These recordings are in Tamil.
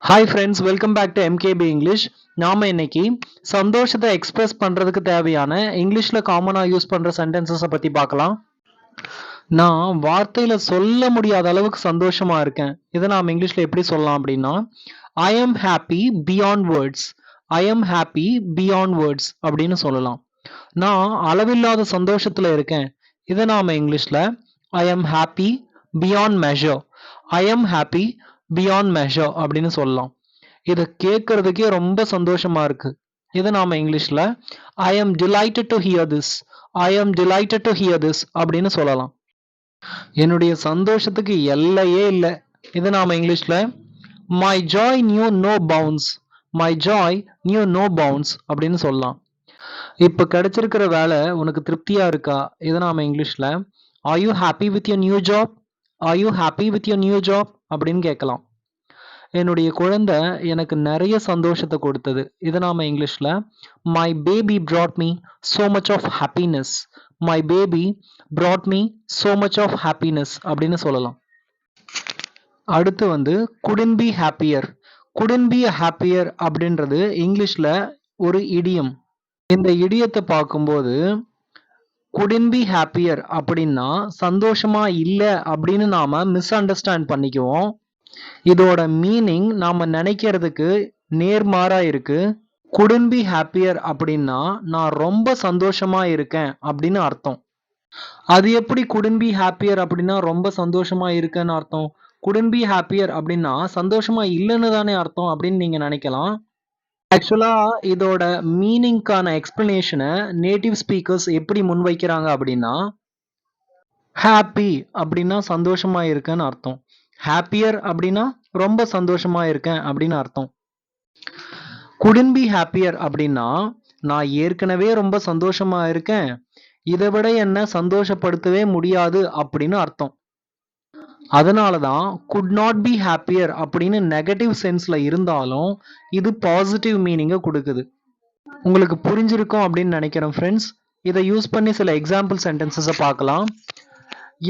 Hi friends, welcome back to MKP English. நாம இன்னைக்கு சந்தோஷத்தை எக்ஸ்பிரஸ் பண்றதுக்கு தேவையான இங்கிலீஷ்ல காமனா யூஸ் பண்ற சென்டென்சஸை பத்தி பார்க்கலாம். நான் வார்த்தையில சொல்ல முடியாத அளவுக்கு சந்தோஷமா இருக்கேன். இதை நாம இங்கிலீஷ்ல எப்படி சொல்லலாம் அப்படின்னா, I am happy beyond words. I am happy beyond words அப்படின்னு சொல்லலாம். நான் அளவில்லாத சந்தோஷத்துல இருக்கேன். இதை நாம இங்கிலீஷ்ல I am happy beyond measure. I am happy beyond measure அப்படின்னு சொல்லலாம். இதை கேட்கறதுக்கே ரொம்ப சந்தோஷமா இருக்கு. இதை நாம இங்கிலீஷ்ல I am delighted to hear this. I am delighted to hear this அப்படின்னு சொல்லலாம். என்னுடைய சந்தோஷத்துக்கு எல்லையே இல்லை. இதை நாம இங்கிலீஷ்ல my joy knew no bounds. My joy knew no bounds அப்படின்னு சொல்லலாம். இப்ப கிடைச்சிருக்கிற வேலை உனக்கு திருப்தியா இருக்கா? இதை நாம இங்கிலீஷ்ல are you happy with your new job. Are you happy with your new job அப்படின்னு கேட்கலாம். என்னுடைய குழந்தை எனக்கு நிறைய சந்தோஷத்தை கொடுத்தது. இதை நாம இங்கிலீஷ்ல my baby brought me so much of happiness. My baby brought me so much of happiness அப்படின்னு சொல்லலாம். அடுத்து couldn't be happier. couldn't be happier அப்படின்றது இங்கிலீஷ்ல ஒரு இடியம். இந்த இடியத்தை பார்க்கும்போது couldn't be happier அப்படின்னா சந்தோஷமா இல்லை அப்படின்னு நாம மிஸ் அண்டர்ஸ்டாண்ட் பண்ணிக்குவோம். இதோட மீனிங் நாம நினைக்கிறதுக்கு நேர்மாறா இருக்கு. couldn't be happier அப்படின்னா நான் ரொம்ப சந்தோஷமா இருக்கேன் அப்படின்னு அர்த்தம். அது எப்படி couldn't be happier அப்படின்னா ரொம்ப சந்தோஷமா இருக்கேன்னு அர்த்தம்? couldn't be happier அப்படின்னா சந்தோஷமா இல்லைன்னு தானே அர்த்தம் அப்படின்னு நீங்க நினைக்கலாம். ஆக்சுவலா இதோட மீனிங்கான எக்ஸ்பிளனேஷனை நேட்டிவ் ஸ்பீக்கர்ஸ் எப்படி முன்வைக்கிறாங்க அப்படின்னா, ஹாப்பி அப்படின்னா சந்தோஷமா இருக்கேன்னு அர்த்தம். ஹாப்பியர் அப்படின்னா ரொம்ப சந்தோஷமா இருக்கேன் அப்படின்னு அர்த்தம். couldn't be happier அப்படின்னா நான் ஏற்கனவே ரொம்ப சந்தோஷமா இருக்கேன், இதை விட என்ன சந்தோஷப்படுத்தவே முடியாது அப்படின்னு அர்த்தம். அதனாலதான் could not be happier அப்படின்னு நெகட்டிவ் சென்ஸ்ல இருந்தாலும் இது பாசிட்டிவ் மீனிங்கை கொடுக்குது. உங்களுக்கு புரிஞ்சிருக்கும் அப்படின்னு நினைக்கிறேன் ஃப்ரெண்ட்ஸ். இதை யூஸ் பண்ணி சில எக்ஸாம்பிள் சென்டென்சஸை பார்க்கலாம்.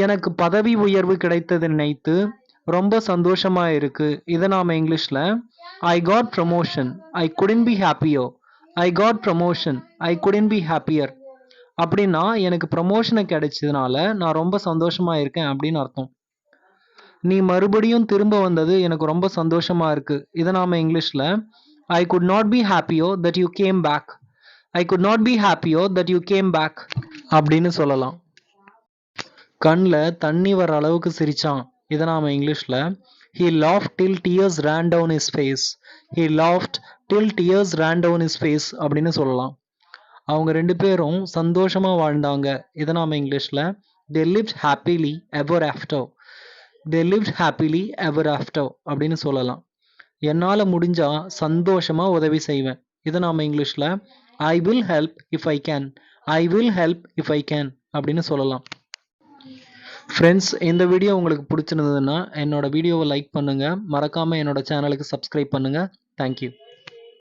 எனக்கு பதவி உயர்வு கிடைத்தது நினைத்து ரொம்ப சந்தோஷமா இருக்கு. இதை நாம இங்கிலீஷ்ல I got promotion. I couldn't be happier. I got promotion. I couldn't be happier அப்படின்னா எனக்கு ப்ரமோஷனை கிடைச்சதுனால நான் ரொம்ப சந்தோஷமா இருக்கேன் அப்படின்னு அர்த்தம். நீ மறுபடியும் திரும்ப வந்தது எனக்கு ரொம்ப சந்தோஷமா இருக்கு. இதை நாம இங்கிலீஷ்ல ஐ could not be happier that you came back. I could not be happier that you came back அப்படின்னு சொல்லலாம். கண்ணில் தண்ணி வர அளவுக்கு சிரிச்சான். இதை நாம இங்கிலீஷ்ல he laughed till tears ran down his face. he laughed till tears ran down his face அப்படின்னு சொல்லலாம். அவங்க ரெண்டு பேரும் சந்தோஷமா வாழ்ந்தாங்க. இதை நாம இங்கிலீஷ்ல they lived happily ever after. they lived happily ever after அப்படின்னு சொல்லலாம். என்னால முடிஞ்சா சந்தோஷமா உதவி செய்வேன். இதை நாம இங்கிலீஷ்ல I will help if I can. I will help if I can அப்படின்னு சொல்லலாம். ஃப்ரெண்ட்ஸ், இந்த வீடியோ உங்களுக்கு பிடிச்சிருந்ததுன்னா என்னோட வீடியோவை லைக் பண்ணுங்க. மறக்காம என்னோட சேனலுக்கு சப்ஸ்கிரைப் பண்ணுங்க. தேங்க்யூ.